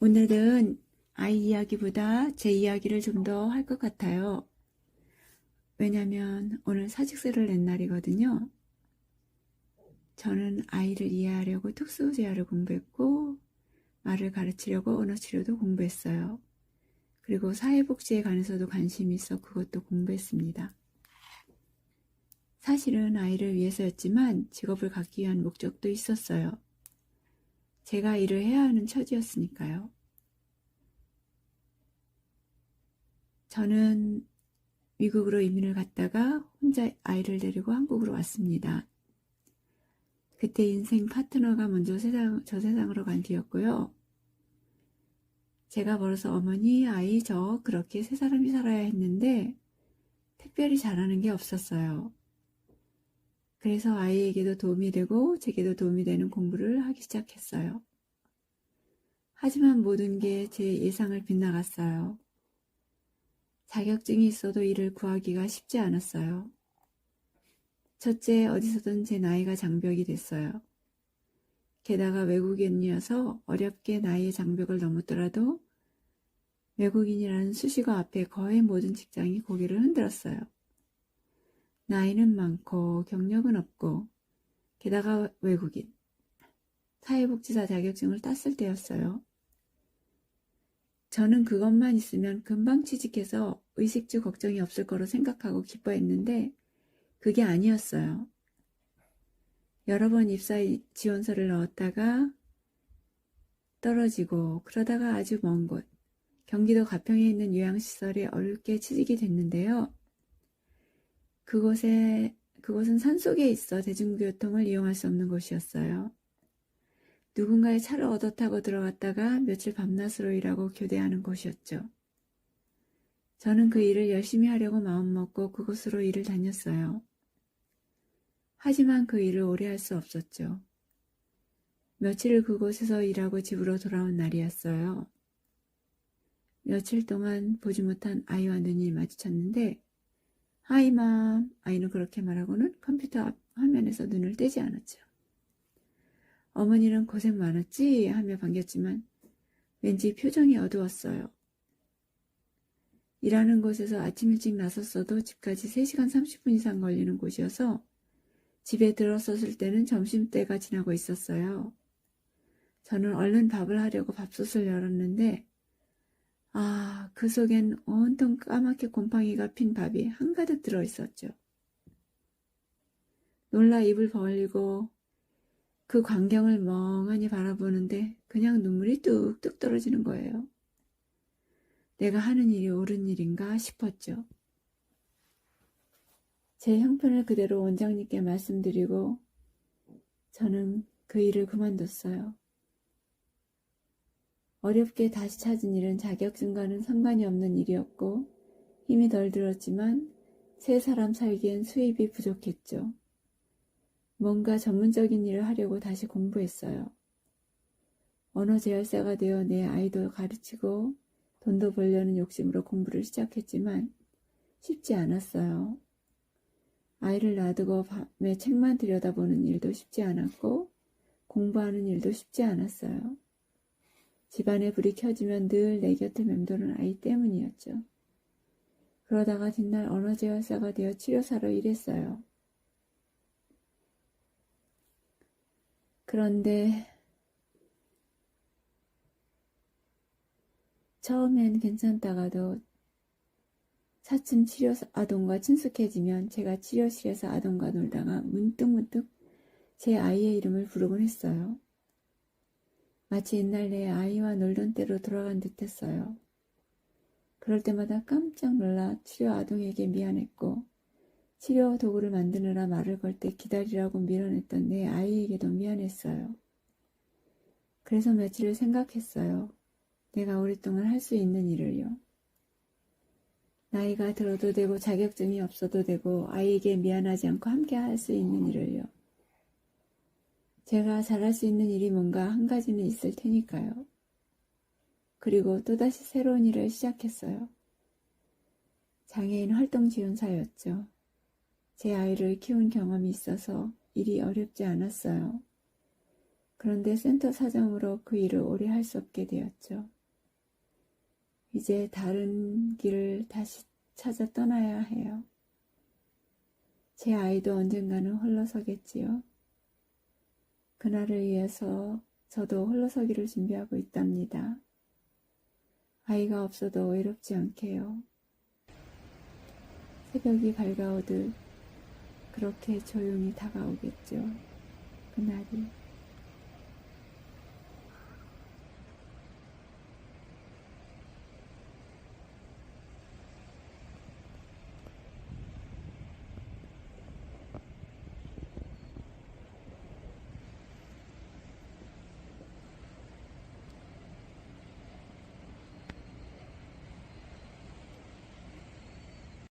오늘은 아이 이야기보다 제 이야기를 좀 더 할 것 같아요. 왜냐면 오늘 사직서를 낸 날이거든요. 저는 아이를 이해하려고 특수재활을 공부했고 말을 가르치려고 언어치료도 공부했어요. 그리고 사회복지에 관해서도 관심이 있어 그것도 공부했습니다. 사실은 아이를 위해서였지만 직업을 갖기 위한 목적도 있었어요. 제가 일을 해야 하는 처지였으니까요. 저는 미국으로 이민을 갔다가 혼자 아이를 데리고 한국으로 왔습니다. 그때 인생 파트너가 먼저 저 세상으로 간 뒤였고요. 제가 벌어서 어머니, 아이, 저 그렇게 세 사람이 살아야 했는데 특별히 잘하는 게 없었어요. 그래서 아이에게도 도움이 되고 제게도 도움이 되는 공부를 하기 시작했어요. 하지만 모든 게 제 예상을 빗나갔어요. 자격증이 있어도 일을 구하기가 쉽지 않았어요. 첫째, 어디서든 제 나이가 장벽이 됐어요. 게다가 외국인이어서 어렵게 나이의 장벽을 넘었더라도 외국인이라는 수식어 앞에 거의 모든 직장이 고개를 흔들었어요. 나이는 많고 경력은 없고 게다가 외국인. 사회복지사 자격증을 땄을 때였어요. 저는 그것만 있으면 금방 취직해서 의식주 걱정이 없을 거로 생각하고 기뻐했는데 그게 아니었어요. 여러 번 입사 지원서를 넣었다가 떨어지고 그러다가 아주 먼 곳, 경기도 가평에 있는 요양시설에 어렵게 취직이 됐는데요. 그곳은 산속에 있어 대중교통을 이용할 수 없는 곳이었어요. 누군가의 차를 얻어 타고 들어갔다가 며칠 밤낮으로 일하고 교대하는 곳이었죠. 저는 그 일을 열심히 하려고 마음먹고 그곳으로 일을 다녔어요. 하지만 그 일을 오래 할 수 없었죠. 며칠을 그곳에서 일하고 집으로 돌아온 날이었어요. 며칠 동안 보지 못한 아이와 눈이 마주쳤는데 하이맘, 아이는 그렇게 말하고는 컴퓨터 앞 화면에서 눈을 떼지 않았죠. 어머니는 고생 많았지 하며 반겼지만 왠지 표정이 어두웠어요. 일하는 곳에서 아침 일찍 나섰어도 집까지 3시간 30분 이상 걸리는 곳이어서 집에 들어섰을 때는 점심때가 지나고 있었어요. 저는 얼른 밥을 하려고 밥솥을 열었는데 그 속엔 온통 까맣게 곰팡이가 핀 밥이 한가득 들어있었죠. 놀라 입을 벌리고 그 광경을 멍하니 바라보는데 그냥 눈물이 뚝뚝 떨어지는 거예요. 내가 하는 일이 옳은 일인가 싶었죠. 제 형편을 그대로 원장님께 말씀드리고 저는 그 일을 그만뒀어요. 어렵게 다시 찾은 일은 자격증과는 상관이 없는 일이었고 힘이 덜 들었지만 세 사람 살기엔 수입이 부족했죠. 뭔가 전문적인 일을 하려고 다시 공부했어요. 언어 제열사가 되어 내 아이도 가르치고 돈도 벌려는 욕심으로 공부를 시작했지만 쉽지 않았어요. 아이를 놔두고 밤에 책만 들여다보는 일도 쉽지 않았고 공부하는 일도 쉽지 않았어요. 집안에 불이 켜지면 늘 내 곁을 맴도는 아이 때문이었죠. 그러다가 뒷날 언어 제열사가 되어 치료사로 일했어요. 그런데 처음엔 괜찮다가도 차츰 치료 아동과 친숙해지면 제가 치료실에서 아동과 놀다가 문득문득 제 아이의 이름을 부르곤 했어요. 마치 옛날 내 아이와 놀던 때로 돌아간 듯 했어요. 그럴 때마다 깜짝 놀라 치료 아동에게 미안했고 치료 도구를 만드느라 말을 걸 때 기다리라고 밀어냈던 내 아이에게도 미안했어요. 그래서 며칠을 생각했어요. 내가 오랫동안 할 수 있는 일을요. 나이가 들어도 되고 자격증이 없어도 되고 아이에게 미안하지 않고 함께 할 수 있는 일을요. 제가 잘할 수 있는 일이 뭔가 한 가지는 있을 테니까요. 그리고 또다시 새로운 일을 시작했어요. 장애인 활동지원사였죠. 제 아이를 키운 경험이 있어서 일이 어렵지 않았어요. 그런데 센터 사정으로 그 일을 오래 할 수 없게 되었죠. 이제 다른 길을 다시 찾아 떠나야 해요. 제 아이도 언젠가는 홀로서겠지요. 그날을 위해서 저도 홀로서기를 준비하고 있답니다. 아이가 없어도 외롭지 않게요. 새벽이 밝아오듯 그렇게 조용히 다가오겠죠. 그날이.